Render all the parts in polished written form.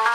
Hi,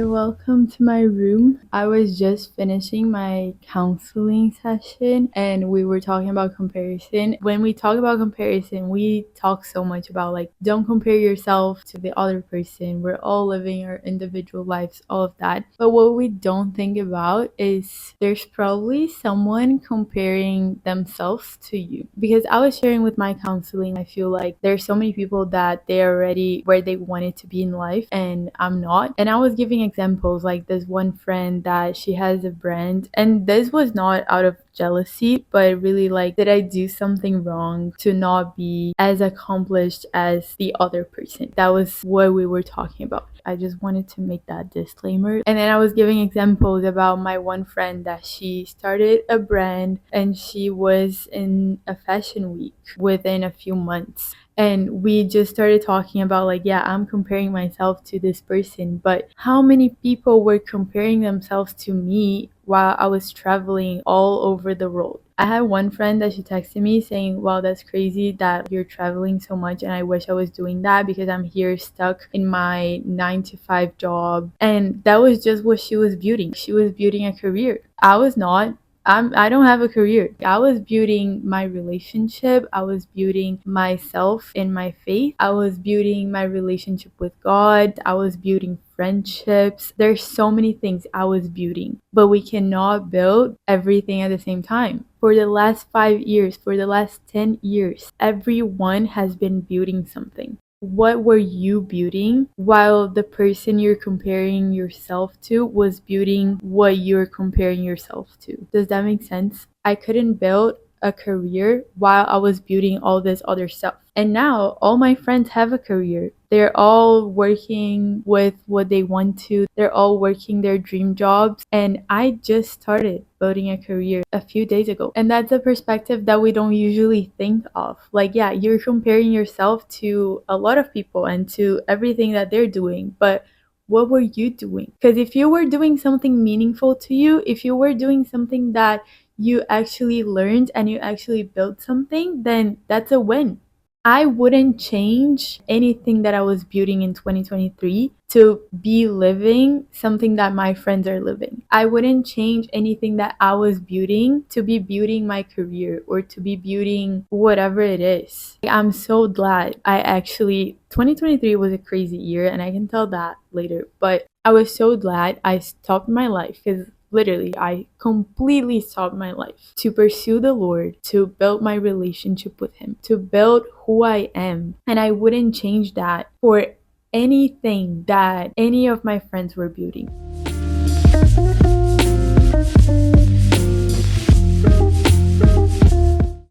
welcome to my room. I was just finishing my counseling session and we were talking about comparison. When we talk about comparison, we talk so much about like, don't compare yourself to the other person. We're all living our individual lives, all of that. But what we don't think about is there's probably someone comparing themselves to you. Because I was sharing with my counseling, I feel like there's so many people that they're already where they wanted to be in life and I'm not. And I was giving examples like this one friend that she has a brand, and this was not out of jealousy, but really like, did I do something wrong to not be as accomplished as the other person? That was what we were talking about. I just wanted to make that disclaimer. And then I was giving examples about my one friend that she started a brand and she was in a fashion week within a few months. And we just started talking about like, yeah, I'm comparing myself to this person, but how many people were comparing themselves to me while I was traveling all over the world? I had one friend that she texted me saying, wow, that's crazy that you're traveling so much and I wish I was doing that because I'm here stuck in my 9 to 5 job. And that was just what she was building. She was building a career. I was not. I don't have a career. I was building my relationship. I was building myself in my faith. I was building my relationship with God. I was building friendships. There's so many things I was building, but we cannot build everything at the same time. For the last 5 years, for the last 10 years, everyone has been building something. What were you building while the person you're comparing yourself to was building what you're comparing yourself to? Does that make sense? I couldn't build a career while I was building all this other stuff. And now all my friends have a career. They're all working with what they want to. They're all working their dream jobs. And I just started building a career a few days ago. And that's a perspective that we don't usually think of. Like, yeah, you're comparing yourself to a lot of people and to everything that they're doing. But what were you doing? Because if you were doing something meaningful to you, if you were doing something that you actually learned and you actually built something, then that's a win. I wouldn't change anything that I was building in 2023 to be living something that my friends are living. I wouldn't change anything that I was building to be building my career or to be building whatever it is. I'm so glad 2023 was a crazy year and I can tell that later, but I was so glad I stopped my life because literally, I completely stopped my life to pursue the Lord, to build my relationship with Him, to build who I am. And I wouldn't change that for anything that any of my friends were building.